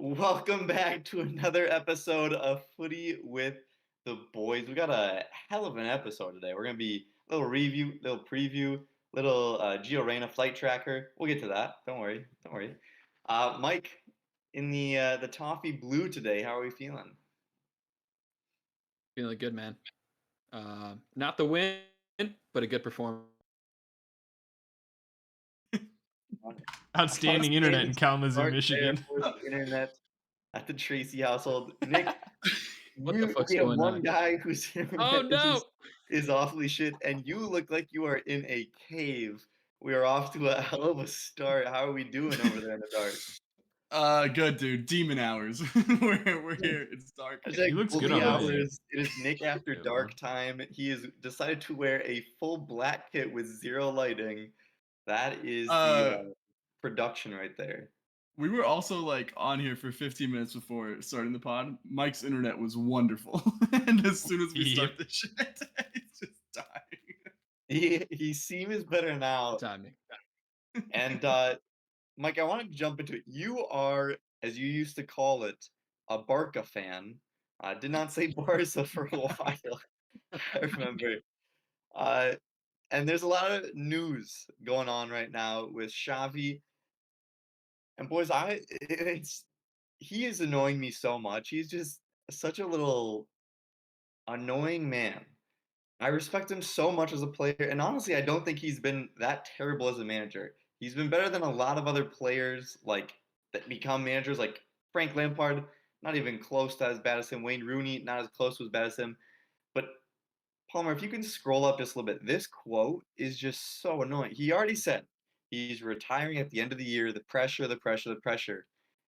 Welcome back to another episode of Footy with the Boys. We got a hell of an episode today. We're gonna be a little review, little preview, little Gio Reyna flight tracker. We'll get to that. Don't worry, don't worry. Mike, in the Toffee blue today, how are we feeling? Feeling good, man. Not the win, but a good performance. Outstanding internet Outstanding in Kalamazoo, start there Michigan. for the internet at the Tracy household. Nick, What the fuck's we have going one on? guy whose Oh internet no! is awfully shit, and you look like you are in a cave. We are off to a hell of a start. How are we doing over there in the dark? Good dude. Demon hours. we're here. It's dark. Hashtag He looks good bully on the hours. It is Nick after video. dark time. He has decided to wear a full black kit with zero lighting. That is the Uh, production right there. we were also like on here for 15 minutes before starting the pod. Mike's internet was wonderful, and as soon as we Yep. start the shit, it's just dying. He seems better now. Timing. And Mike, I want to jump into it. You are, as you used to call it, a Barca fan. I did not say Barca for a while. I remember. Uh, and there's a lot of news going on right now with Xavi. And boys, he is annoying me so much. He's just such a little annoying man. I respect him so much as a player, and honestly, I don't think he's been that terrible as a manager. He's been better than a lot of other players like that become managers, like Frank Lampard, not even close to as bad as him. Wayne Rooney, not as close to as bad as him. But Palmer, if you can scroll up just a little bit, this quote is just so annoying. He already said he's retiring at the end of the year, the pressure, the pressure, the pressure.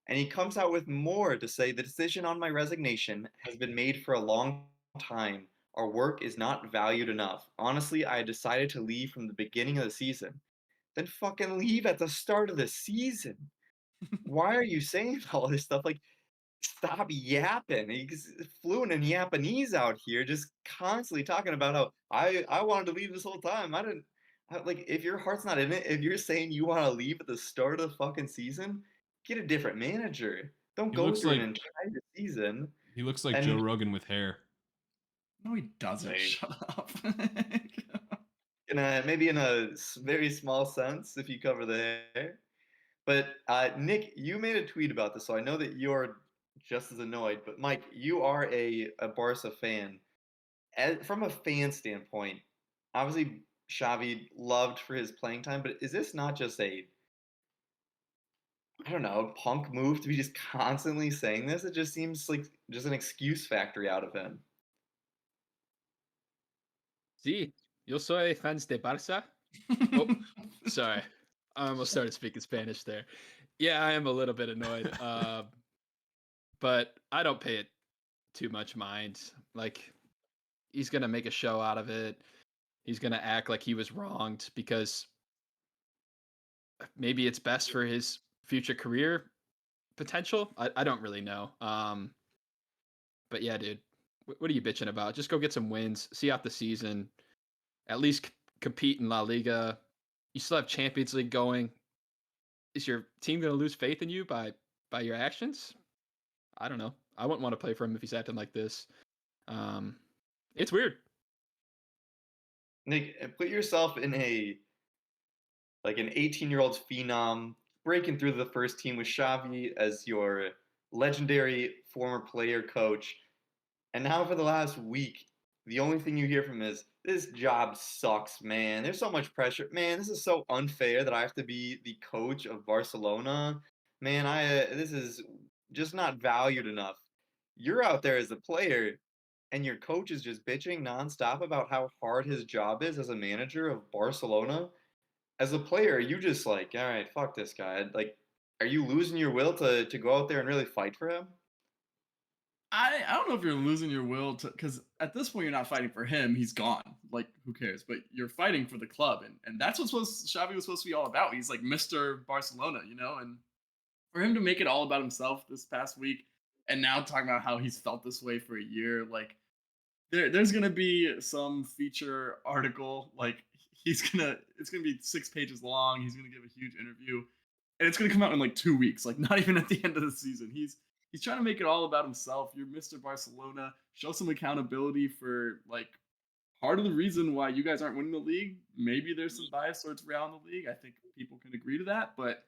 And he comes out with more to say the decision on my resignation has been made for a long time. Our work is not valued enough. Honestly, I decided to leave from the beginning of the season. Then fucking leave at the start of the season. Why are you saying all this stuff? Like, stop yapping. He's fluent in Japanese out here, just constantly talking about how I wanted to leave this whole time. I didn't like if your heart's not in it. If you're saying you want to leave at the start of the fucking season, get a different manager. Don't He go looks through an like entire season. he looks like Joe And Rogan with hair. No, he doesn't. like, Shut up. maybe in a very small sense, if you cover the hair. But Nick, you made a tweet about this, so I know that you're just as annoyed. But Mike, you are a Barca fan. From a fan standpoint, obviously Xavi loved for his playing time, but is this not just a, I don't know, punk move to be just constantly saying this? It just seems like just an excuse factory out of him. Sí, yo soy fans de Barça. Oh, sorry. I almost started speaking Spanish there. Yeah, I am a little bit annoyed. But I don't pay it too much mind. Like, he's gonna make a show out of it. He's gonna act like he was wronged because maybe it's best for his future career potential. I don't really know. But yeah, dude, what are you bitching about? Just go get some wins, see out the season, at least compete in La Liga. You still have Champions League going. Is your team going to lose faith in you by your actions? I don't know. I wouldn't want to play for him if he's acting like this. Um, it's weird. Nick, put yourself in an 18-year-old phenom breaking through the first team with Xavi as your legendary former player coach. And now for the last week, the only thing you hear from him is, this job sucks, man. There's so much pressure. Man, this is so unfair that I have to be the coach of Barcelona. Man, this is just not valued enough. You're out there as a player, and your coach is just bitching nonstop about how hard his job is as a manager of Barcelona. As a player, are you just like, all right, fuck this guy? Like, are you losing your will to go out there and really fight for him? I don't know if you're losing your will to, because at this point you're not fighting for him. He's gone. Like, who cares? But you're fighting for the club, and that's what Xavi was supposed to be all about. He's like Mr. Barcelona, and for him to make it all about himself this past week, and now talking about how he's felt this way for a year, like there's gonna be some feature article, like it's gonna be 6 pages long. He's gonna give a huge interview. and it's going to come out in like 2 weeks, like not even at the end of the season. He's trying to make it all about himself. You're Mr. Barcelona. Show some accountability for like part of the reason why you guys aren't winning the league. Maybe there's some bias towards Real in the league. I think people can agree to that, but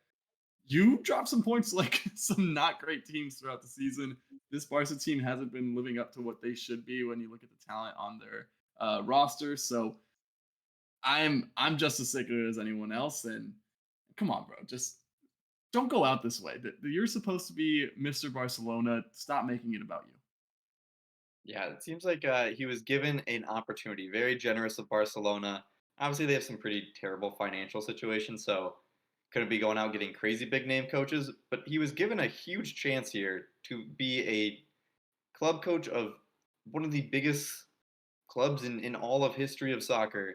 you dropped some points like some not great teams throughout the season. This Barca team hasn't been living up to what they should be when you look at the talent on their roster. So I'm just as sick of it as anyone else. And come on, bro, just don't go out this way. You're supposed to be Mr. Barcelona. Stop making it about you. Yeah, it seems like he was given an opportunity. Very generous of Barcelona. Obviously, they have some pretty terrible financial situations, so couldn't be going out getting crazy big name coaches. But he was given a huge chance here to be a club coach of one of the biggest clubs in all of history of soccer,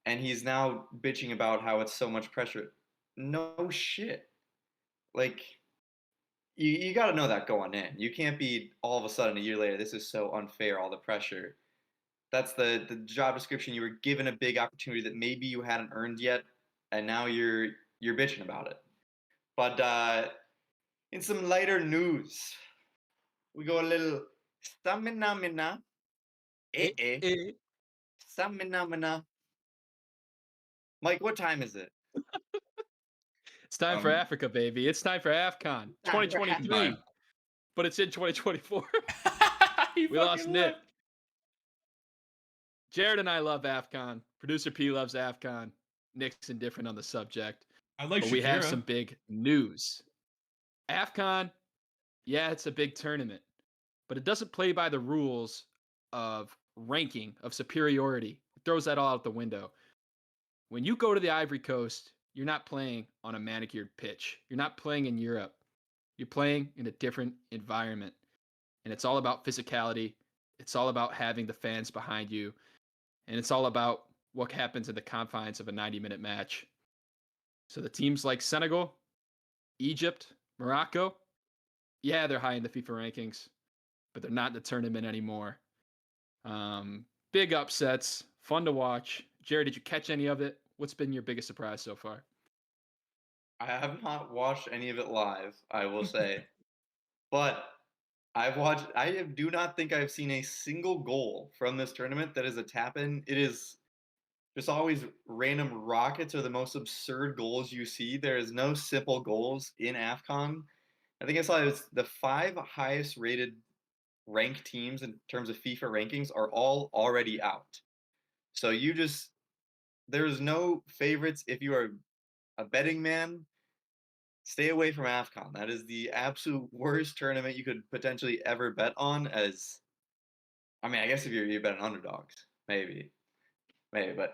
and he's now bitching about how it's so much pressure. No shit. Like you got to know that going in. You can't be all of a sudden a year later. This is so unfair. All the pressure. That's the job description. You were given a big opportunity that maybe you hadn't earned yet, and now you're bitching about it. But in some lighter news, we go a little stamina mina, Eh, eh. stamina mina. Mike, what time is it? It's time for Um, Africa, baby. It's time for AFCON 2023, Fine. but it's in 2024. You We lost fucking Nick. left. Jared and I love AFCON. Producer P loves AFCON. Nick's indifferent on the subject. I like But we have Shakira. some big news. AFCON, yeah, it's a big tournament, but it doesn't play by the rules of ranking, of superiority. It throws that all out the window. When you go to the Ivory Coast, you're not playing on a manicured pitch. You're not playing in Europe. You're playing in a different environment. And it's all about physicality. It's all about having the fans behind you. And it's all about what happens in the confines of a 90-minute match. So the teams like Senegal, Egypt, Morocco, yeah, they're high in the FIFA rankings, but they're not in the tournament anymore. Big upsets, fun to watch. Jared, did you catch any of it? What's been your biggest surprise so far? I have not watched any of it live, I will say, but I do not think I've seen a single goal from this tournament that is a tap in. It is just always random rockets are the most absurd goals you see. There is no simple goals in AFCON. I think I saw it was the 5 highest rated ranked teams in terms of FIFA rankings are all already out. So there's no favorites. If you are a betting man, stay away from AFCON. That is the absolute worst tournament you could potentially ever bet on. As I mean, I guess if you bet on underdogs, maybe, but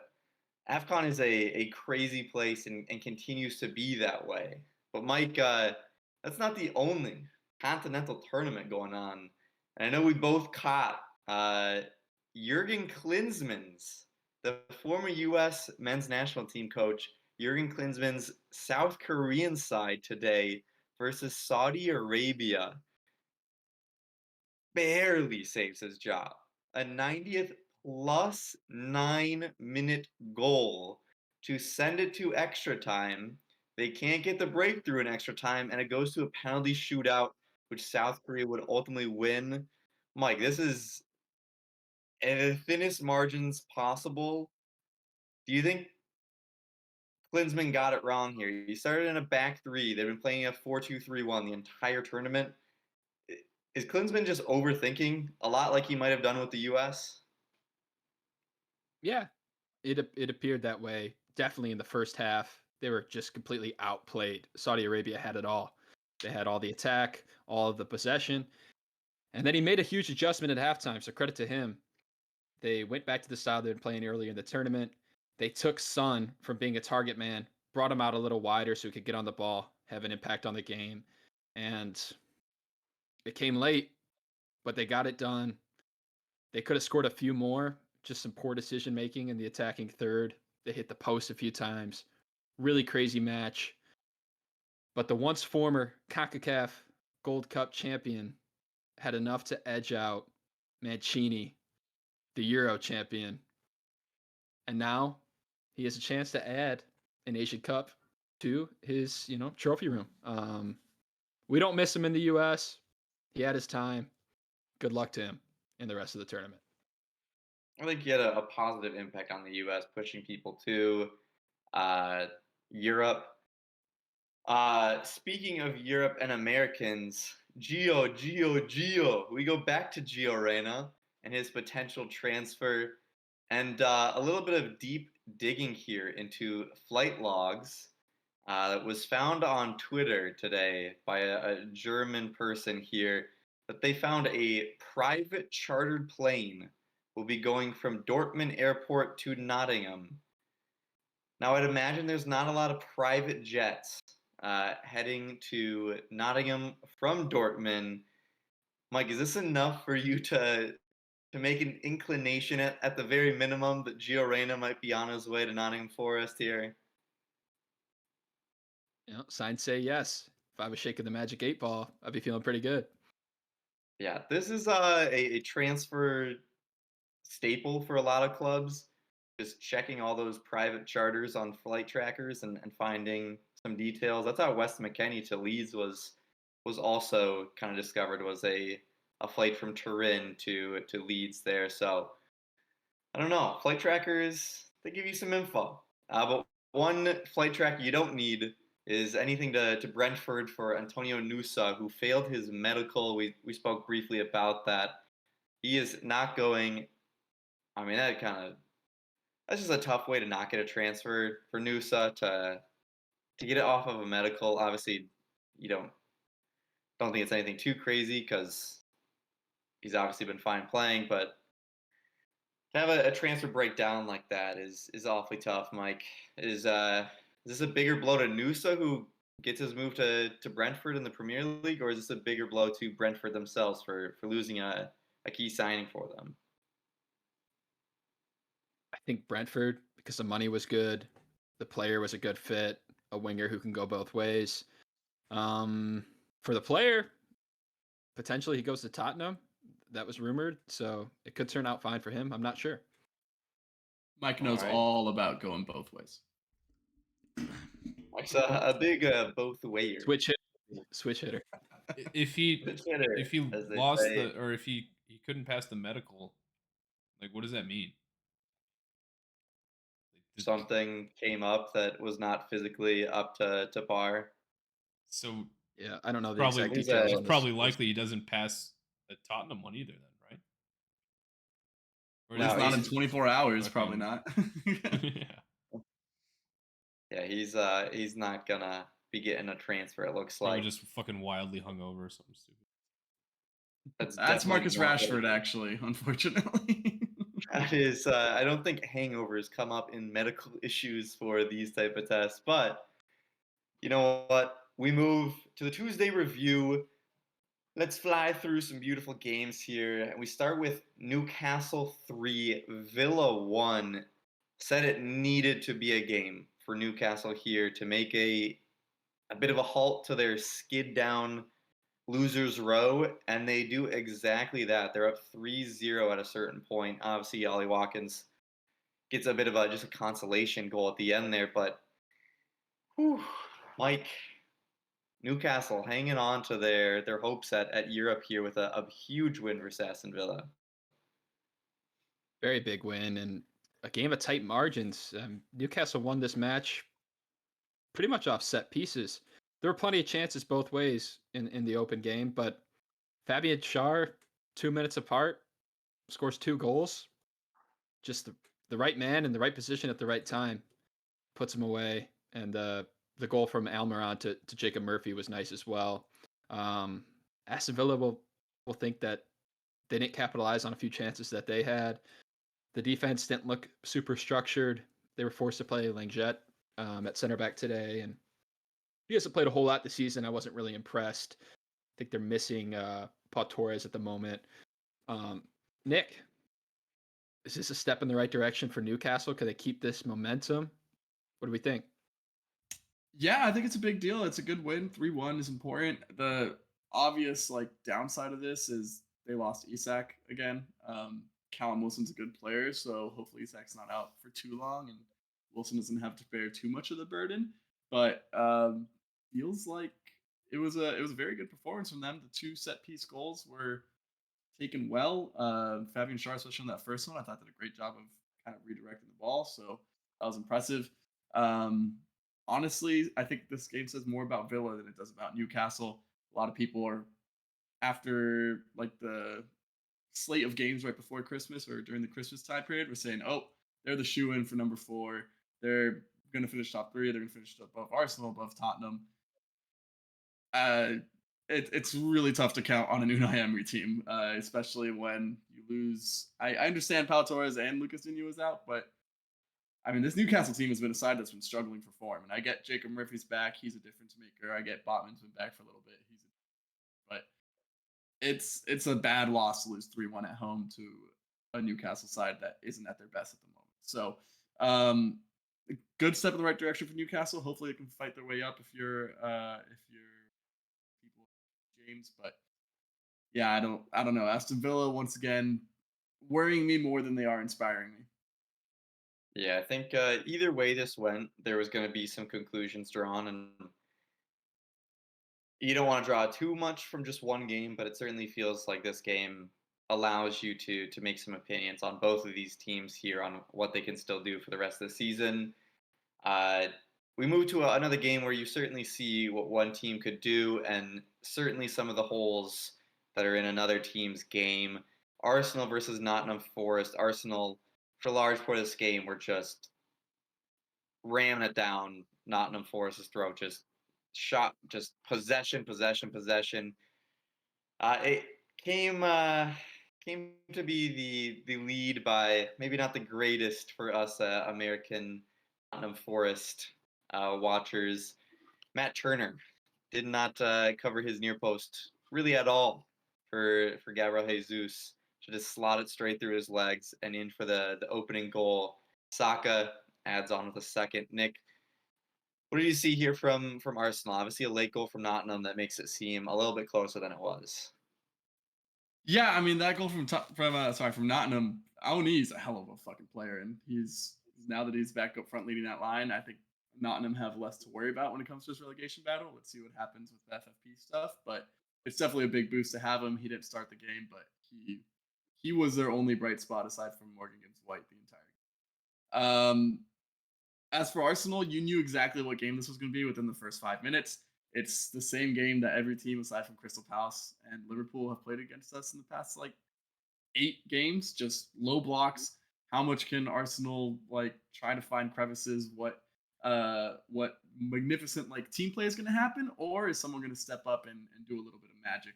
AFCON is a crazy place and continues to be that way. But Mike, that's not the only continental tournament going on. And I know we both caught Jurgen Klinsmann's, the former U.S. men's national team coach, Jurgen Klinsmann's South Korean side today versus Saudi Arabia. Barely saves his job. A 90th plus 9-minute goal to send it to extra time. They can't get the breakthrough in extra time, and it goes to a penalty shootout, which South Korea would ultimately win. Mike, this is in the thinnest margins possible. Do you think Klinsmann got it wrong here? He started in a back three. They've been playing a 4-2-3-1 the entire tournament. Is Klinsmann just overthinking a lot like he might have done with the U.S.? Yeah, it appeared that way. Definitely in the first half, they were just completely outplayed. Saudi Arabia had it all. They had all the attack, all of the possession, and then he made a huge adjustment at halftime. So credit to him. They went back to the style they'd been playing earlier in the tournament. They took Son from being a target man, brought him out a little wider so he could get on the ball, have an impact on the game, and it came late, but they got it done. They could have scored a few more, just some poor decision making in the attacking third. They hit the post a few times. Really crazy match. But the once former CONCACAF Gold Cup champion had enough to edge out Mancini, the Euro champion. And now he has a chance to add an Asian Cup to his, trophy room. We don't miss him in the U.S. He had his time. Good luck to him in the rest of the tournament. I think he had a positive impact on the U.S., pushing people to Europe. Speaking of Europe and Americans, Gio, we go back to Gio Reyna and his potential transfer, and a little bit of deep digging here into flight logs that was found on Twitter today by a German person here, that they found a private chartered plane will be going from Dortmund Airport to Nottingham. Now, I'd imagine there's not a lot of private jets heading to Nottingham from Dortmund. Mike, is this enough for you to make an inclination at the very minimum that Gio Reyna might be on his way to Nottingham Forest here? Signs say yes. If I was shaking the magic 8 ball, I'd be feeling pretty good. Yeah, this is a transfer staple for a lot of clubs. Just checking all those private charters on flight trackers and finding some details. That's how Wes McKennie to Leeds was also kind of discovered, was a flight from Turin to Leeds there. So I don't know. Flight trackers, they give you some info. But one flight tracker you don't need is anything to Brentford for Antonio Nusa, who failed his medical. We spoke briefly about that. He is not going. I mean, that's just a tough way to not get a transfer for Nusa to get it off of a medical. Obviously, you don't think it's anything too crazy because he's obviously been fine playing, but to have a transfer breakdown like that is awfully tough. Mike, is this a bigger blow to Nusa, who gets his move to Brentford in the Premier League, or is this a bigger blow to Brentford themselves for losing a key signing for them? I think Brentford, because the money was good, the player was a good fit, a winger who can go both ways. For the player, potentially he goes to Tottenham. That was rumored, so it could turn out fine for him. I'm not sure. Mike knows Alright. all about going both ways. Mike's a big both-wayer. Switch hitter. If he Switch hitter, if he as they lost say. or if he couldn't pass the medical, like what does that mean? Like, Something came up that was not physically up to par. So Yeah, I don't know the probably exact He's details. it's on this. probably likely he doesn't pass the Tottenham one either, then, right? Or No, It's not in he's- 24 hours, fucking- probably not. yeah, Yeah, he's not gonna be getting a transfer. It looks probably like just fucking wildly hungover or something stupid. that's That's definitely Marcus not what Rashford, it- actually, unfortunately. That is, I don't think hangovers come up in medical issues for these type of tests. But you know what? We move to the Tuesday review. Let's fly through some beautiful games here. And we start with Newcastle 3, Villa 1. Said it needed to be a game for Newcastle here to make a bit of a halt to their skid down losers row, and they do exactly that. They're up 3-0 at a certain point. Obviously, Ollie Watkins gets a bit of just a consolation goal at the end there, but whew, Mike, Newcastle hanging on to their hopes at Europe here with a huge win for Aston Villa. Very big win and a game of tight margins. Newcastle won this match pretty much off set pieces. There were plenty of chances both ways in the open game, but Fabian Schär, 2 minutes apart, scores 2 goals. Just the right man in the right position at the right time puts him away. And the goal from Almiron to Jacob Murphy was nice as well. Aston Villa will think that they didn't capitalize on a few chances that they had. The defense didn't look super structured. They were forced to play Langlet at center back today, and he hasn't played a whole lot this season. I wasn't really impressed. I think they're missing Paul Torres at the moment. Nick, is this a step in the right direction for Newcastle? Could they keep this momentum? What do we think? Yeah, I think it's a big deal. It's a good win. 3-1 is important. The obvious downside of this is they lost Isak again. Callum Wilson's a good player, so hopefully Isak's not out for too long and Wilson doesn't have to bear too much of the burden. but feels like it was a very good performance from them. The 2 set piece goals were taken well. Fabian Schär, especially on that first one, I thought did a great job of kind of redirecting the ball, so that was impressive. Honestly, I think this game says more about Villa than it does about Newcastle. A lot of people are after like the slate of games right before Christmas or during the Christmas time period, we're saying, oh, they're the shoe in for number 4. They're going to finish top 3. They're going to finish above Arsenal, above Tottenham. It's really tough to count on an Unai Emery team, especially when you lose. I understand Pau Torres and Lucas Digne was out, but I mean, this Newcastle team has been a side that's been struggling for form. And I get Jacob Murphy's back; he's a difference maker. I get Botman's been back for a little bit; but it's a bad loss to lose 3-1 at home to a Newcastle side that isn't at their best at the moment. So, a good step in the right direction for Newcastle. Hopefully, they can fight their way up if you're people James. But yeah, I don't know. Aston Villa once again worrying me more than they are inspiring me. Yeah, I think either way this went, there was going to be some conclusions drawn, and you don't want to draw too much from just one game, but it certainly feels like this game allows you to make some opinions on both of these teams here on what they can still do for the rest of the season. Uh, we move to another game where you certainly see what one team could do, and certainly some of the holes that are in another team's game. Arsenal versus Nottingham Forest. Arsenal, for a large part of this game, were just ramming it down Nottingham Forest's throat. Just possession, possession, possession. It came to be the lead by maybe not the greatest for us American Nottingham Forest watchers. Matt Turner did not cover his near post really at all for Gabriel Jesus. Should just slot it straight through his legs and in for the opening goal. Saka adds on with a second. Nick, what did you see here from Arsenal? Obviously, a late goal from Nottingham that makes it seem a little bit closer than it was. Yeah, I mean that goal from Nottingham. Aouni is a hell of a fucking player, and he's now that he's back up front leading that line. I think Nottingham have less to worry about when it comes to this relegation battle. Let's see what happens with the FFP stuff, but it's definitely a big boost to have him. He didn't start the game, but he was their only bright spot aside from Morgan Gibbs White the entire game. As for Arsenal, you knew exactly what game this was going to be within the first 5 minutes. It's the same game that every team aside from Crystal Palace and Liverpool have played against us in the past like 8 games, just low blocks. How much can Arsenal like try to find crevices? What magnificent like team play is going to happen, or is someone going to step up and do a little bit of magic?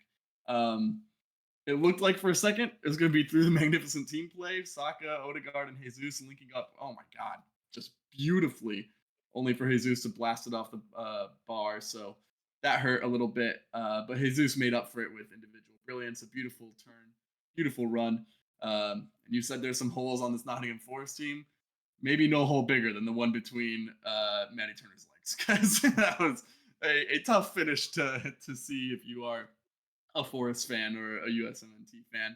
It looked like for a second it was going to be through the magnificent team play, Saka, Odegaard, and Jesus linking up. Oh my god, just beautifully. Only for Jesus to blast it off the bar, so that hurt a little bit. But Jesus made up for it with individual brilliance. A beautiful turn, beautiful run. And you said there's some holes on this Nottingham Forest team. Maybe no hole bigger than the one between Matty Turner's legs, because that was a tough finish to see if you are a Forest fan or a USMNT fan.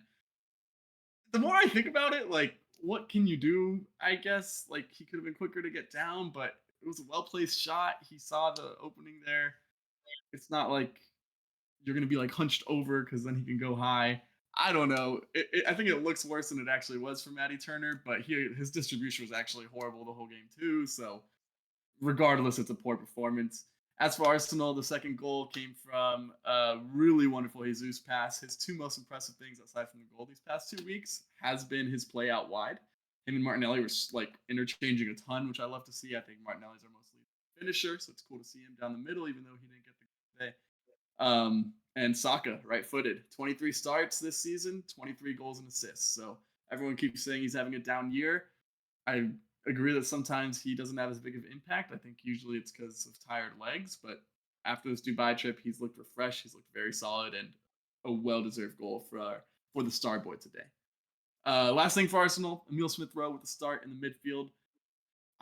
The more I think about it, like, what can you do? I guess like he could have been quicker to get down, but it was a well placed shot. He saw the opening there. It's not like you're gonna be like hunched over because then he can go high. I don't know. I think it looks worse than it actually was for Matty Turner, but his distribution was actually horrible the whole game too. So regardless, it's a poor performance. As for Arsenal, the second goal came from a really wonderful Jesus pass. His 2 most impressive things aside from the goal these past 2 weeks has been his play out wide. Him and Martinelli were like interchanging a ton, which I love to see. I think Martinelli's our mostly finisher, so it's cool to see him down the middle, even though he didn't get the goal today. And Saka, right-footed, 23 starts this season, 23 goals and assists. So everyone keeps saying he's having a down year. I agree that sometimes he doesn't have as big of impact. I think usually it's because of tired legs, but after this Dubai trip, he's looked refreshed. He's looked very solid and a well-deserved goal for the star boy today. Last thing for Arsenal, Emile Smith-Rowe with the start in the midfield.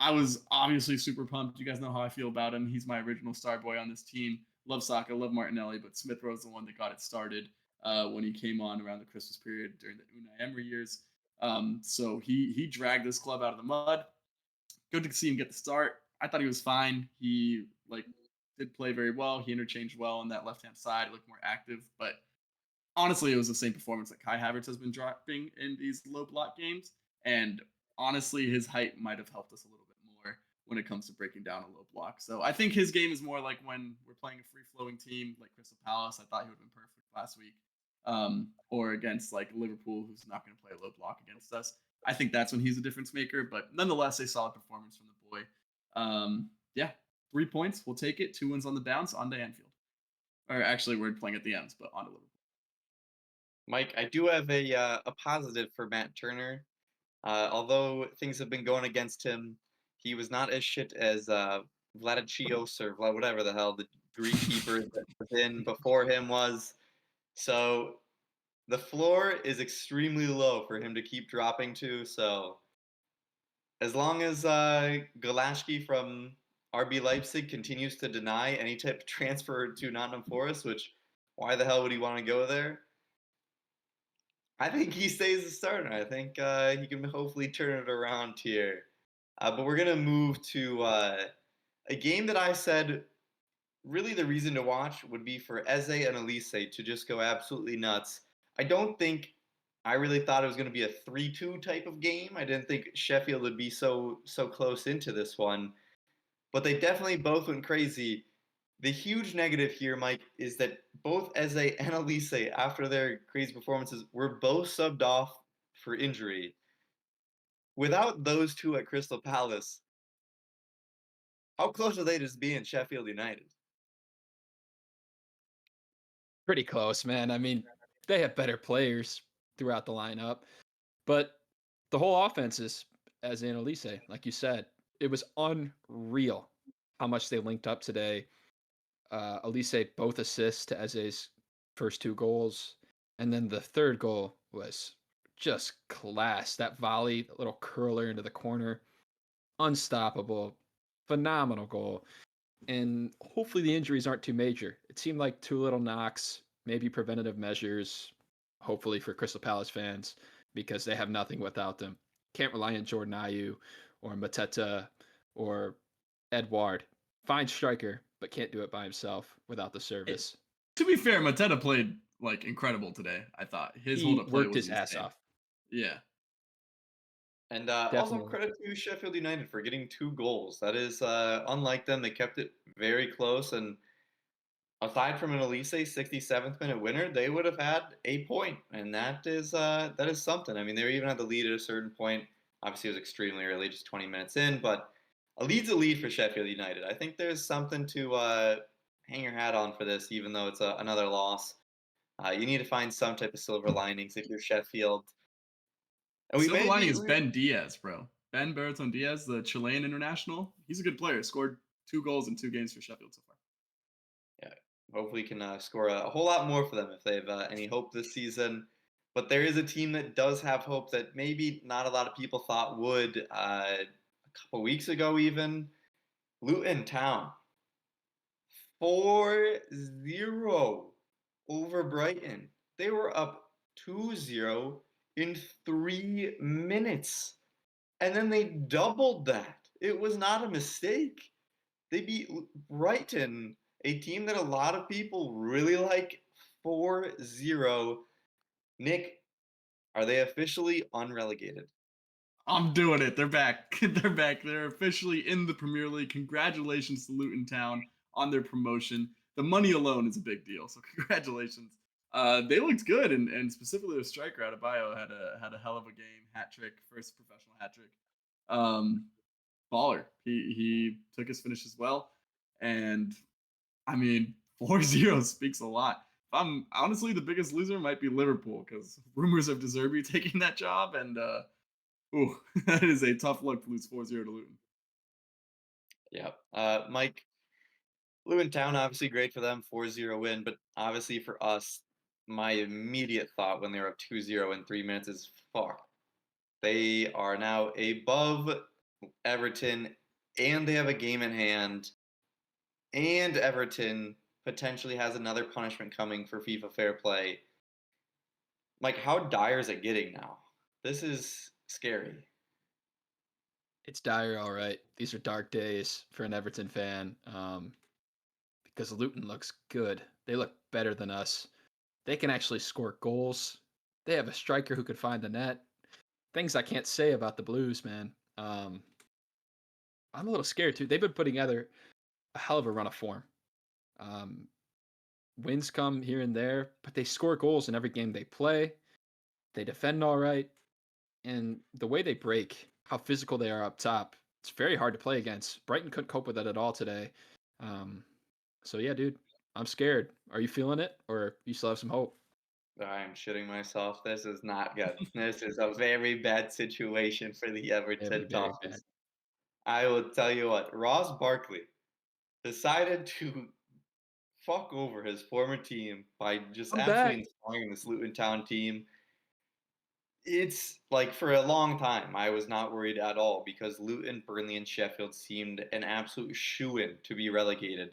I was obviously super pumped. You guys know how I feel about him. He's my original star boy on this team. Love Saka, love Martinelli, but Smith-Rowe's the one that got it started when he came on around the Christmas period during the Unai Emery years. So he dragged this club out of the mud. Good to see him get the start. I thought he was fine. He did play very well. He interchanged well on that left hand side. He looked more active, but honestly, it was the same performance that Kai Havertz has been dropping in these low block games. And honestly, his height might have helped us a little bit more when it comes to breaking down a low block. So I think his game is more like when we're playing a free flowing team like Crystal Palace. I thought he would have been perfect last week. Or against like Liverpool, who's not going to play a low block against us. I think that's when he's a difference maker. But nonetheless, a solid performance from the boy. Yeah, 3 points. We'll take it. 2 wins on the bounce on to Anfield. Or actually, we're playing at the M's, but on to Liverpool. Mike, I do have a positive for Matt Turner. Although things have been going against him, he was not as shit as Vladichios or whatever the hell the Greek keeper that was in before him was. So the floor is extremely low for him to keep dropping to. So as long as Galashki from RB Leipzig continues to deny any type of transfer to Nottingham Forest, which why the hell would he want to go there? I think he stays a starter. I think he can hopefully turn it around here. But we're going to move to a game that I said really the reason to watch would be for Eze and Elise to just go absolutely nuts. I don't think I really thought it was going to be a 3-2 type of game. I didn't think Sheffield would be so close into this one. But they definitely both went crazy. The huge negative here, Mike, is that both Eze and Elise, after their crazy performances, were both subbed off for injury. Without those two at Crystal Palace, how close are they to being Sheffield United? Pretty close, man. I mean, they have better players throughout the lineup, but the whole offense is, as in Elise, like you said, it was unreal how much they linked up today. Elise both assists to Eze's first 2 goals, and then the third goal was just class. That volley, that little curler into the corner, unstoppable, phenomenal goal. And hopefully the injuries aren't too major. It seemed like 2 little knocks, maybe preventative measures, hopefully for Crystal Palace fans, because they have nothing without them. Can't rely on Jordan Ayew or Mateta or Edouard. Fine striker, but can't do it by himself without the service. To be fair, Mateta played incredible today. I thought his He hold-up play worked was his ass insane. off. Yeah. And also Definitely. credit to Sheffield United for getting 2 goals. That is unlike them. They kept it very close. And aside from an Elise 67th minute winner, they would have had a point. And that is something. I mean, they were even at the lead at a certain point. Obviously, it was extremely early, just 20 minutes in. But a lead's a lead for Sheffield United. I think there's something to hang your hat on for this, even though it's another loss. You need to find some type of silver linings if you're Sheffield. And Silver lining is Ben Diaz, bro. Ben Baraton Diaz, the Chilean international. He's a good player. Scored 2 goals in 2 games for Sheffield so far. Yeah, hopefully can score a whole lot more for them if they have any hope this season. But there is a team that does have hope that maybe not a lot of people thought would a couple weeks ago even. Luton Town. 4-0 over Brighton. They were up 2-0 in 3 minutes. And then they doubled that. It was not a mistake. They beat Brighton, a team that a lot of people really like, 4-0. Nick, are they officially unrelegated? I'm doing it. They're back. They're back. They're officially in the Premier League. Congratulations to Luton Town on their promotion. The money alone is a big deal, so congratulations. They looked good, and specifically their striker Adebayo had a hell of a game, hat trick, first professional hat trick. Baller. He took his finish as well, and I mean 4-0 speaks a lot. I'm honestly the biggest loser might be Liverpool because rumors of De Zerbi taking that job, and ooh, that is a tough look to lose 4-0 to Luton. Yeah. Mike, Luton Town, obviously great for them, 4-0 win, but obviously for us, my immediate thought when they were up 2-0 in 3 minutes is, fuck. They are now above Everton, and they have a game in hand, and Everton potentially has another punishment coming for FIFA Fair Play. Mike, how dire is it getting now? This is scary. It's dire, all right. These are dark days for an Everton fan because Luton looks good. They look better than us. They can actually score goals. They have a striker who could find the net. Things I can't say about the Blues, man. I'm a little scared too. They've been putting together a hell of a run of form. Um, Wins come here and there, but they score goals in every game they play. They defend all right. And the way they break, how physical they are up top, it's very hard to play against. Brighton couldn't cope with that at all today. Um, so yeah, dude, I'm scared. Are you feeling it, or you still have some hope? I am shitting myself. This is not good. This is a very bad situation for the Very, Everton very bad. Toffees. I will tell you what, Ross Barkley decided to fuck over his former team by just I'm absolutely back. inspiring this Luton Town team. It's like for a long time, I was not worried at all because Luton, Burnley, and Sheffield seemed an absolute shoo-in to be relegated.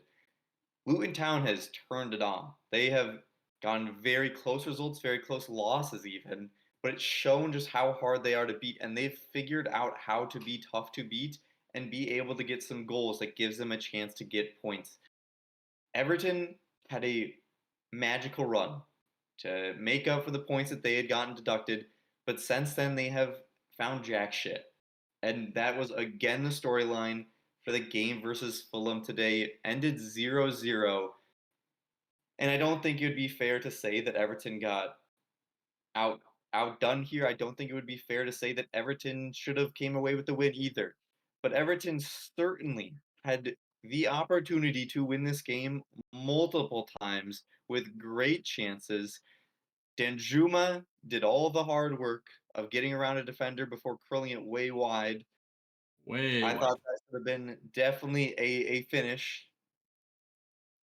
Luton Town has turned it on. They have gotten very close results, very close losses even, but it's shown just how hard they are to beat, and they've figured out how to be tough to beat and be able to get some goals that gives them a chance to get points. Everton had a magical run to make up for the points that they had gotten deducted, but since then they have found jack shit. And that was again the storyline for the game versus Fulham today. Ended 0-0. And I don't think it would be fair to say that Everton got out outdone here. I don't think it would be fair to say that Everton should have came away with the win either. But Everton certainly had the opportunity to win this game multiple times with great chances. Danjuma did all the hard work of getting around a defender before curling it way wide. Way I wide. thought that should have been definitely a finish.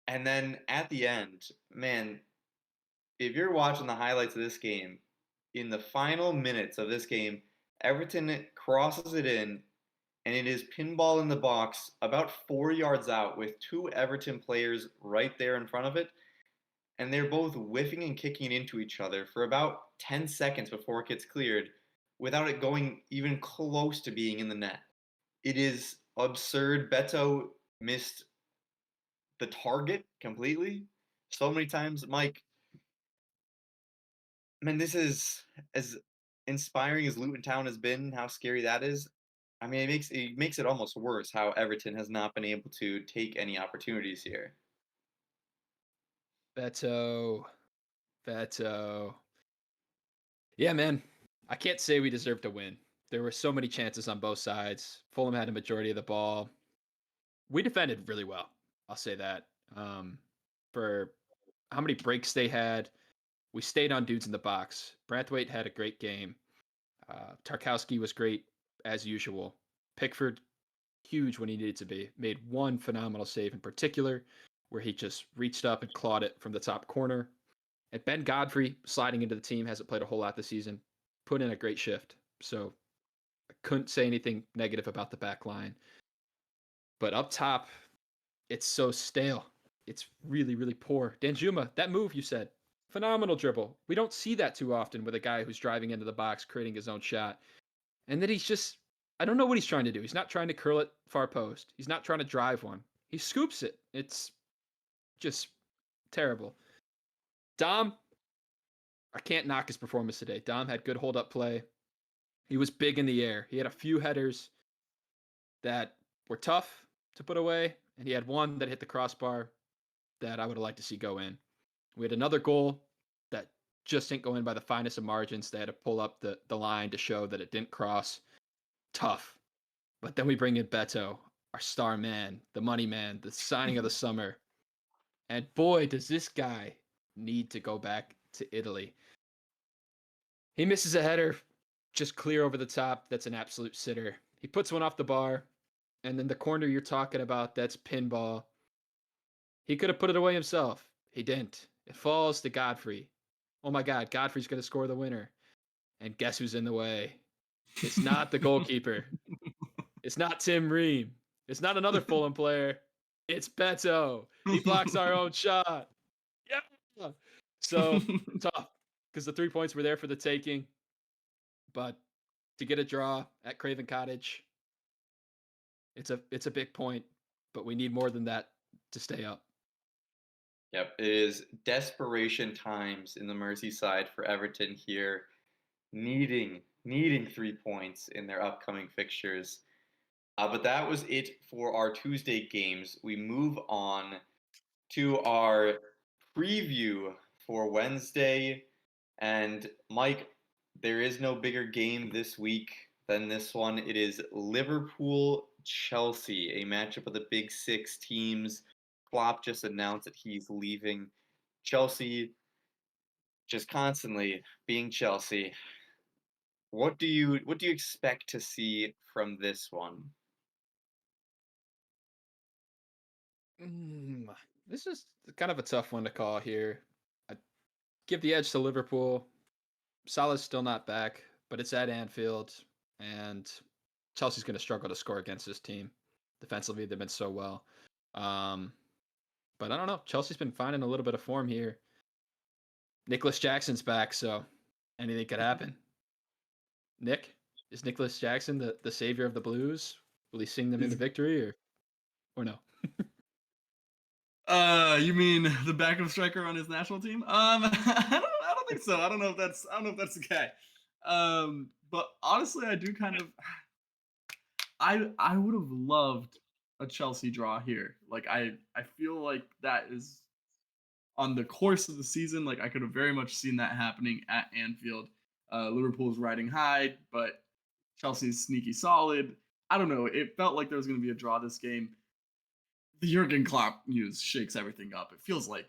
And then at the end, man, if you're watching the highlights of this game, in the final minutes of this game, Everton crosses it in, and it is pinball in the box about 4 yards out with two Everton players right there in front of it. And they're both whiffing and kicking it into each other for about 10 seconds before it gets cleared without it going even close to being in the net. It is absurd. Beto missed the target completely so many times. Mike, man, this is as inspiring as Luton Town has been, how scary that is. I mean, it makes it almost worse how Everton has not been able to take any opportunities here. Beto, Beto. Yeah, man. I can't say we deserved to win. There were so many chances on both sides. Fulham had a majority of the ball. We defended really well. I'll say that. For how many breaks they had, we stayed on dudes in the box. Branthwaite had a great game. Tarkowski was great as usual. Pickford, huge when he needed to be. Made one phenomenal save in particular, where he just reached up and clawed it from the top corner. And Ben Godfrey, sliding into the team, hasn't played a whole lot this season. Put in a great shift. So I couldn't say anything negative about the back line. But up top, it's so stale. It's really, really poor. Danjuma, that move you said, phenomenal dribble. We don't see that too often with a guy who's driving into the box, creating his own shot. And then he's just, I don't know what he's trying to do. He's not trying to curl it far post. He's not trying to drive one. He scoops it. It's just terrible. Dom, I can't knock his performance today. Dom had good hold up play. He was big in the air. He had a few headers that were tough to put away, and he had one that hit the crossbar that I would have liked to see go in. We had another goal that just didn't go in by the finest of margins. They had to pull up the line to show that it didn't cross. Tough. But then we bring in Beto, our star man, the money man, the signing of the summer. And boy, does this guy need to go back to Italy. He misses a header just clear over the top. That's an absolute sitter. He puts one off the bar. And then the corner you're talking about, that's pinball. He could have put it away himself. He didn't. It falls to Godfrey. Oh my God, Godfrey's going to score the winner. And guess who's in the way? It's not the goalkeeper. It's not Tim Ream. It's not another Fulham player. It's Beto. He blocks our own shot. Yeah. So tough because the 3 points were there for the taking. But to get a draw at Craven Cottage, It's a big point, but we need more than that to stay up. Yep, it is desperation times in the Merseyside for Everton here, needing 3 points in their upcoming fixtures. But that was it for our Tuesday games. We move on to our preview for Wednesday. And Mike, there is no bigger game this week than this one. It is Liverpool Chelsea, a matchup of the big six teams. Klopp just announced that he's leaving. Chelsea just constantly being Chelsea. What do you expect to see from this one? Mm, this is kind of a tough one to call here. I give the edge to Liverpool. Salah's still not back, but it's at Anfield, and Chelsea's going to struggle to score against this team. Defensively, they've been so well. Um, but I don't know. Chelsea's been finding a little bit of form here. Nicholas Jackson's back, so anything could happen. Nick, is Nicholas Jackson the savior of the Blues? Will he sing them into victory or no? You mean the backup striker on his national team? I don't think so. I don't know if that's the guy. But honestly, I do kind of. I would have loved a Chelsea draw here. Like I feel like that is on the course of the season. Like I could have very much seen that happening at Anfield. Liverpool's riding high, but Chelsea's sneaky solid. I don't know. It felt like there was going to be a draw this game. The Jurgen Klopp news shakes everything up. It feels like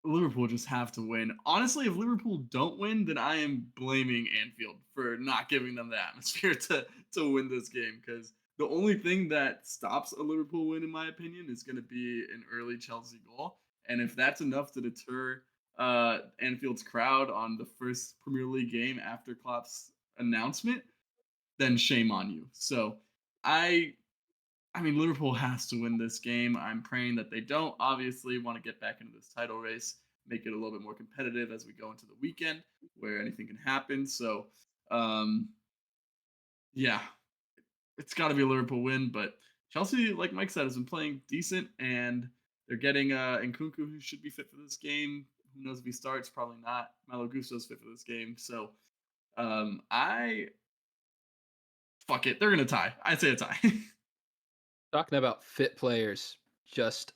Liverpool just have to win. Honestly, if Liverpool don't win, then I am blaming Anfield for not giving them the atmosphere to win this game. Because the only thing that stops a Liverpool win, in my opinion, is going to be an early Chelsea goal. And if that's enough to deter Anfield's crowd on the first Premier League game after Klopp's announcement, then shame on you. So I mean, Liverpool has to win this game. I'm praying that they don't. Obviously, want to get back into this title race, make it a little bit more competitive as we go into the weekend, where anything can happen. So, yeah, it's got to be a Liverpool win. But Chelsea, like Mike said, has been playing decent, and they're getting Nkunku, who should be fit for this game. Who knows if he starts? Probably not. Malo Gusso's fit for this game. So, I fuck it. They're gonna tie. I'd say a tie. Talking about fit players, just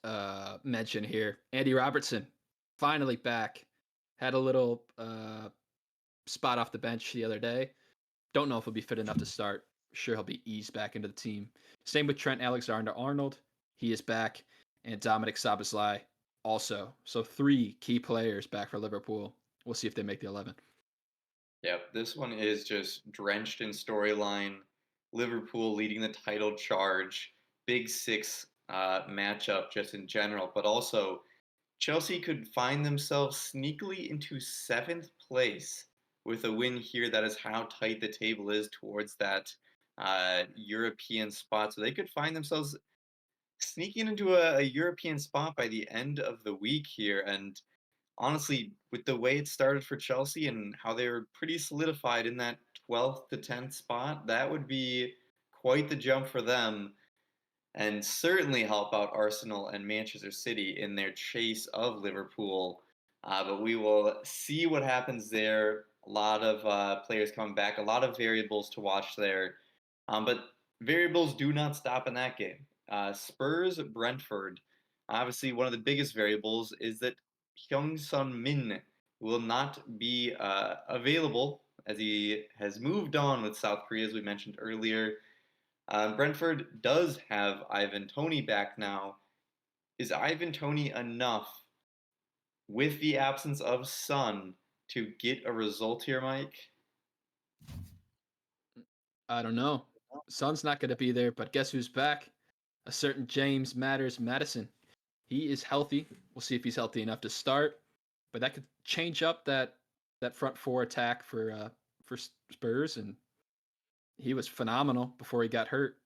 mention here. Andy Robertson, finally back. Had a little spot off the bench the other day. Don't know if he'll be fit enough to start. Sure, he'll be eased back into the team. Same with Trent Alexander-Arnold. He is back. And Dominic Szoboszlai also. So 3 key players back for Liverpool. We'll see if they make the 11. Yep, this one is just drenched in storyline. Liverpool leading the title charge, big six matchup just in general, but also Chelsea could find themselves sneakily into 7th place with a win here. That is how tight the table is towards that European spot. So they could find themselves sneaking into a European spot by the end of the week here. And honestly, with the way it started for Chelsea and how they were pretty solidified in that 12th to 10th spot, that would be quite the jump for them and certainly help out Arsenal and Manchester City in their chase of Liverpool. But we will see what happens there. A lot of players coming back, a lot of variables to watch there. But variables do not stop in that game. Spurs Brentford. Obviously, one of the biggest variables is that Hyung-Sun Min will not be available as he has moved on with South Korea, as we mentioned earlier. Brentford does have Ivan Toney back now. Is Ivan Toney enough with the absence of Son to get a result here, Mike? I don't know. Son's not going to be there, but guess who's back? A certain James Matters Madison. He is healthy. We'll see if he's healthy enough to start, but that could change up that front 4 attack for Spurs, and he was phenomenal before he got hurt.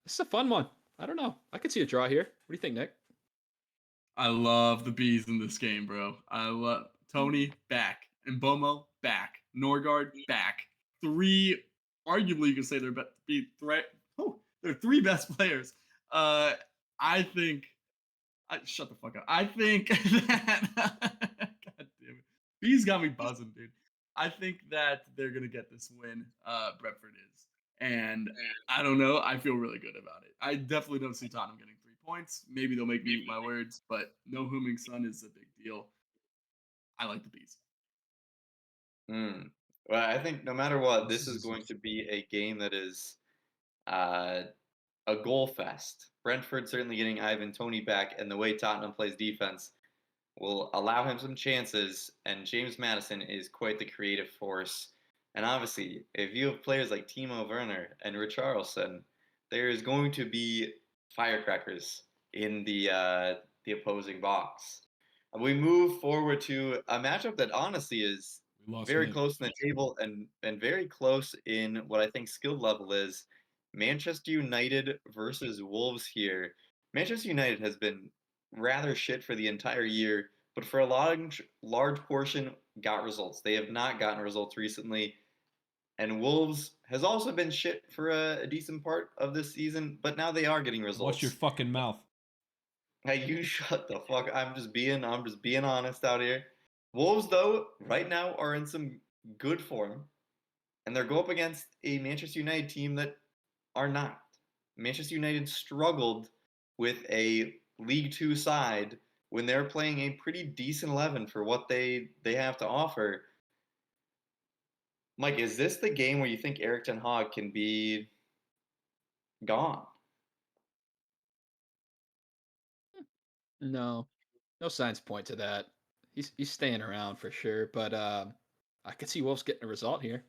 This is a fun one. I don't know. I could see a draw here. What do you think, Nick? I love the bees in this game, bro. I love Tony back, Mbomo back, Norgard back. 3 arguably you can say they're three best players. I think. Shut the fuck up. I think that. God damn it. These got me buzzing, dude. I think that they're gonna get this win. Brentford is, and I don't know. I feel really good about it. I definitely don't see Tottenham getting 3 points. Maybe they'll make me eat my words, but no Hooming Sun is a big deal. I like the bees. Mm. Well, I think no matter what, This this is is going to be a game that is uh, a goal fest. Brentford certainly getting Ivan Toney back, and the way Tottenham plays defense will allow him some chances. And James Madison is quite the creative force. And obviously, if you have players like Timo Werner and Richarlison, there is going to be firecrackers in the opposing box. We move forward to a matchup that honestly is we lost very Mick. close in the table and very close in what I think skill level is. Manchester United versus Wolves here. Manchester United has been rather shit for the entire year, but for a large portion got results. They have not gotten results recently. And Wolves has also been shit for a decent part of this season, but now they are getting results. Watch your fucking mouth. Hey, you shut the fuck. I'm just being honest out here. Wolves though, right now are in some good form, and they're go up against a Manchester United team that are not. Manchester United struggled with a League Two side when they're playing a pretty decent 11 for what they have to offer. Mike, is this the game where you think Eric Ten Hag can be gone? No, no signs point to that. He's staying around for sure, but I could see Wolves getting a result here.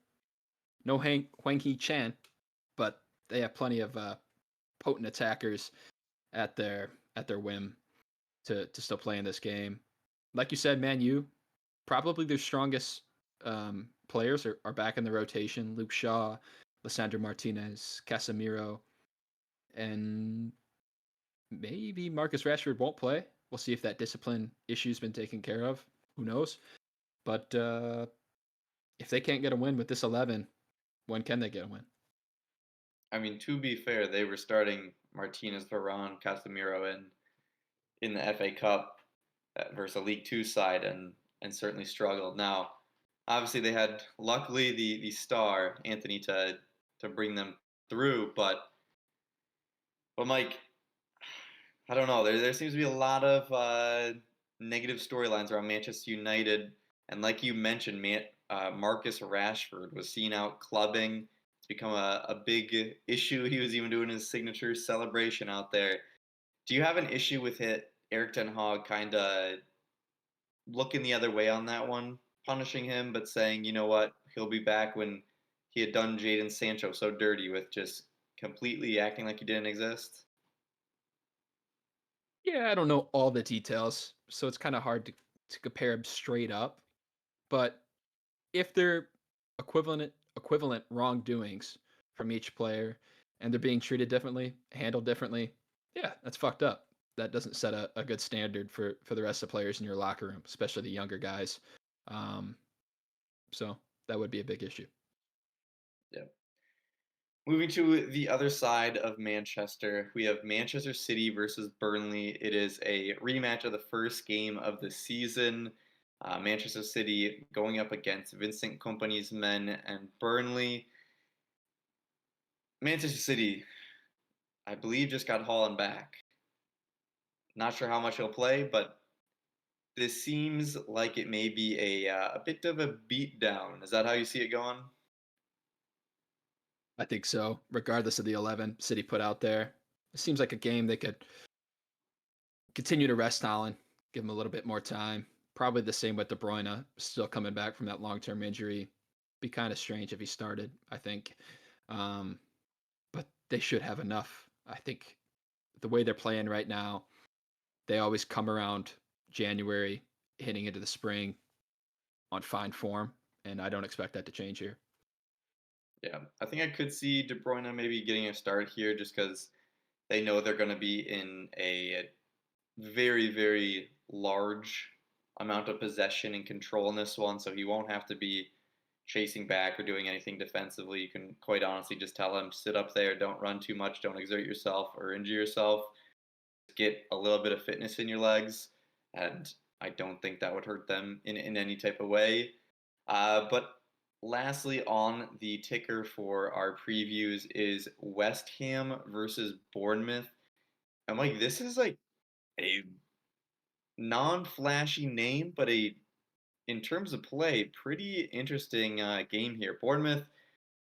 No Hwang Hee Chan, but they have plenty of potent attackers at their whim to still play in this game. Like you said, Man U, probably their strongest players are back in the rotation. Luke Shaw, Lissandro Martinez, Casemiro, and maybe Marcus Rashford won't play. We'll see if that discipline issue's been taken care of. Who knows? But if they can't get a win with this 11, when can they get a win? I mean, to be fair, they were starting Martinez, Varane, Casemiro in the FA Cup versus a League Two side, and certainly struggled. Now, obviously, they had luckily the star Anthony to bring them through, but Mike, I don't know. There seems to be a lot of negative storylines around Manchester United, and like you mentioned, Marcus Rashford was seen out clubbing. It's become a big issue. He was even doing his signature celebration out there. Do you have an issue with Eric Ten Hag kind of looking the other way on that one, punishing him, but saying, you know what, he'll be back when he had done Jadon Sancho so dirty with just completely acting like he didn't exist? Yeah, I don't know all the details, so it's kind of hard to compare them straight up. But if they're equivalent wrongdoings from each player and they're being treated differently, handled differently, yeah, that's fucked up. That doesn't set a good standard for the rest of the players in your locker room, especially the younger guys. Um, so that would be a big issue. Yeah. Moving to the other side of Manchester, we have Manchester City versus Burnley. It is a rematch of the first game of the season. Manchester City going up against Vincent Kompany's men, and Burnley. Manchester City, I believe, just got Haaland back. Not sure how much he'll play, but this seems like it may be a bit of a beatdown. Is that how you see it going? I think so, regardless of the 11 City put out there. It seems like a game they could continue to rest Holland, give him a little bit more time. Probably the same with De Bruyne, still coming back from that long-term injury. Be kind of strange if he started, I think. But they should have enough. I think the way they're playing right now, they always come around January, hitting into the spring on fine form, and I don't expect that to change here. Yeah, I think I could see De Bruyne maybe getting a start here just because they know they're going to be in a very, very large amount of possession and control in this one, so he won't have to be chasing back or doing anything defensively. You can quite honestly just tell them, sit up there, don't run too much, don't exert yourself or injure yourself. Get a little bit of fitness in your legs, and I don't think that would hurt them in any type of way. But lastly, on the ticker for our previews is West Ham versus Bournemouth. I'm like, this is like a non-flashy name, but in terms of play, pretty interesting game here. Bournemouth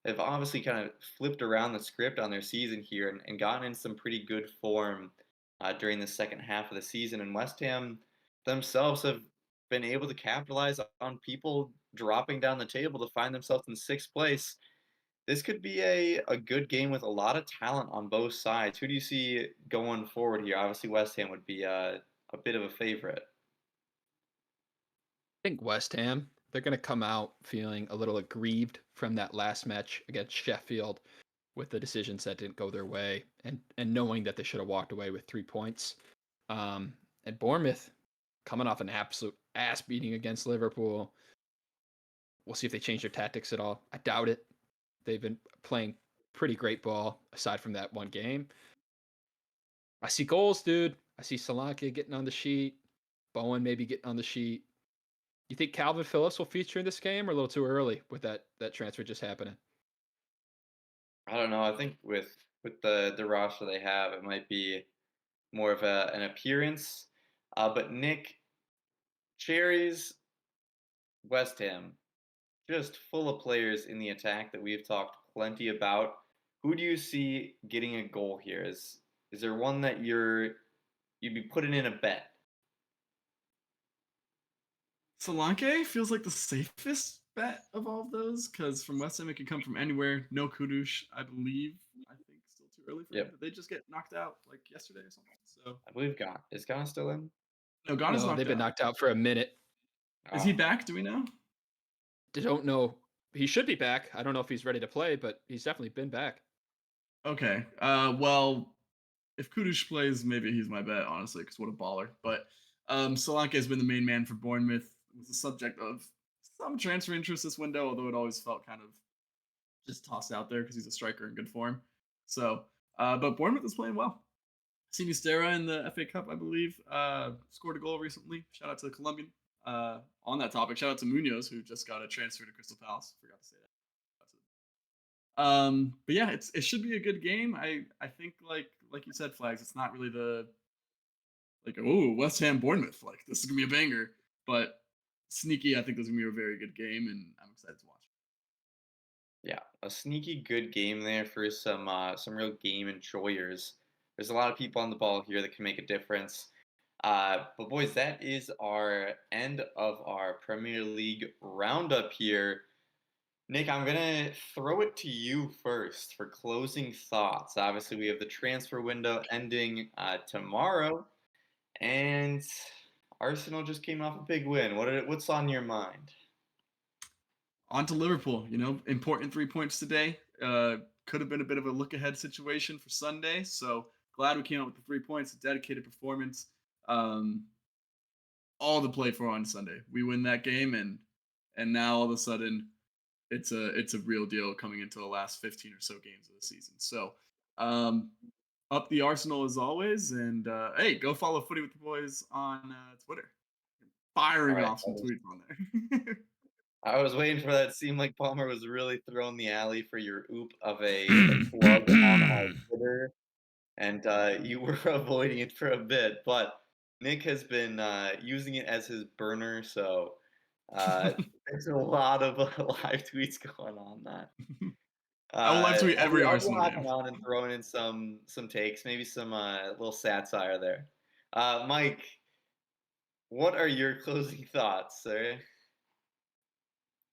have obviously kind of flipped around the script on their season here and gotten in some pretty good form during the second half of the season. And West Ham themselves have been able to capitalize on people dropping down the table to find themselves in sixth place. This could be a good game with a lot of talent on both sides. Who do you see going forward here? Obviously, West Ham would be a bit of a favorite. I think West Ham, they're going to come out feeling a little aggrieved from that last match against Sheffield with the decisions that didn't go their way and knowing that they should have walked away with 3 points. And Bournemouth coming off an absolute ass beating against Liverpool. We'll see if they change their tactics at all. I doubt it. They've been playing pretty great ball aside from that one game. I see goals, dude. I see Solanke getting on the sheet. Bowen maybe getting on the sheet. You think Calvin Phillips will feature in this game, or a little too early with that transfer just happening? I don't know. I think with the roster they have, it might be more of an appearance. But Nick, Cherries, West Ham, just full of players in the attack that we've talked plenty about. Who do you see getting a goal here? Is there one that you'd be putting in a bet? Solanke feels like the safest bet of all of those because from West Ham it can come from anywhere. No Kudush, I believe. I think still too early for him. Yep. Did they just get knocked out like yesterday or something? So I believe Ghana. Is Ghana still in? no, Ghana's No, knocked they've been out. knocked out for a minute. Is he back? Do we know? They don't know. He should be back. I don't know if he's ready to play, but he's definitely been back. Okay. Well, if Kudush plays, maybe he's my bet, honestly, because what a baller. But Solanke has been the main man for Bournemouth. Was the subject of some transfer interest this window, although it always felt kind of just tossed out there because he's a striker in good form. So, but Bournemouth is playing well. Sinistera in the FA Cup, I believe, scored a goal recently. Shout out to the Colombian. On that topic, shout out to Munoz, who just got a transfer to Crystal Palace. Forgot to say that. But yeah, it should be a good game. I think like you said, Flags. It's not really the West Ham Bournemouth, like this is gonna be a banger, but sneaky. I think this is gonna be a very good game, and I'm excited to watch. Yeah, a sneaky good game there for some real game enjoyers. There's a lot of people on the ball here that can make a difference. But boys, that is our end of our Premier League roundup here. Nick, I'm gonna throw it to you first for closing thoughts. Obviously, we have the transfer window ending tomorrow, and Arsenal just came off a big win. What's on your mind? On to Liverpool. Important 3 points today. Could have been a bit of a look ahead situation for Sunday. So glad we came out with the 3 points, a dedicated performance. All to play for on Sunday. We win that game, and now all of a sudden, it's a real deal coming into the last 15 or so games of the season. So, up the Arsenal as always, and hey, go follow Footy with the Boys on Twitter. Firing All right, off some tweets on there. I was waiting for that. It seemed like Palmer was really throwing the alley for your oop of a plug on our Twitter, and you were avoiding it for a bit. But Nick has been using it as his burner, so there's a lot of live tweets going on that. I will live tweet every I'll be Arsenal hopping game. on and throwing in some takes, maybe some little satire there. Mike, what are your closing thoughts, sir?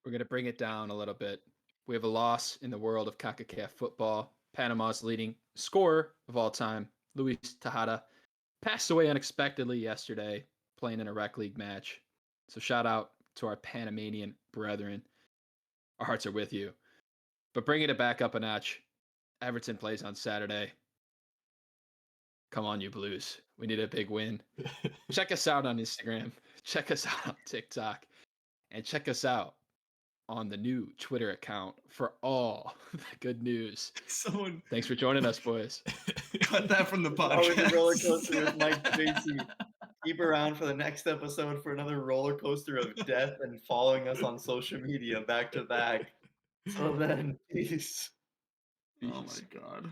We're going to bring it down a little bit. We have a loss in the world of CONCACAF football. Panama's leading scorer of all time, Luis Tejada, passed away unexpectedly yesterday playing in a rec league match. So shout out to our Panamanian brethren. Our hearts are with you. But bringing it back up a notch, Everton plays on Saturday. Come on, you Blues. We need a big win. Check us out on Instagram. Check us out on TikTok. And check us out on the new Twitter account for all the good news. Someone Thanks for joining us, boys. cut that from the That was a roller podcast. coaster with Mike Tracy. Keep around for the next episode for another roller coaster of death and following us on social media back to back. Till then, peace. Oh my god.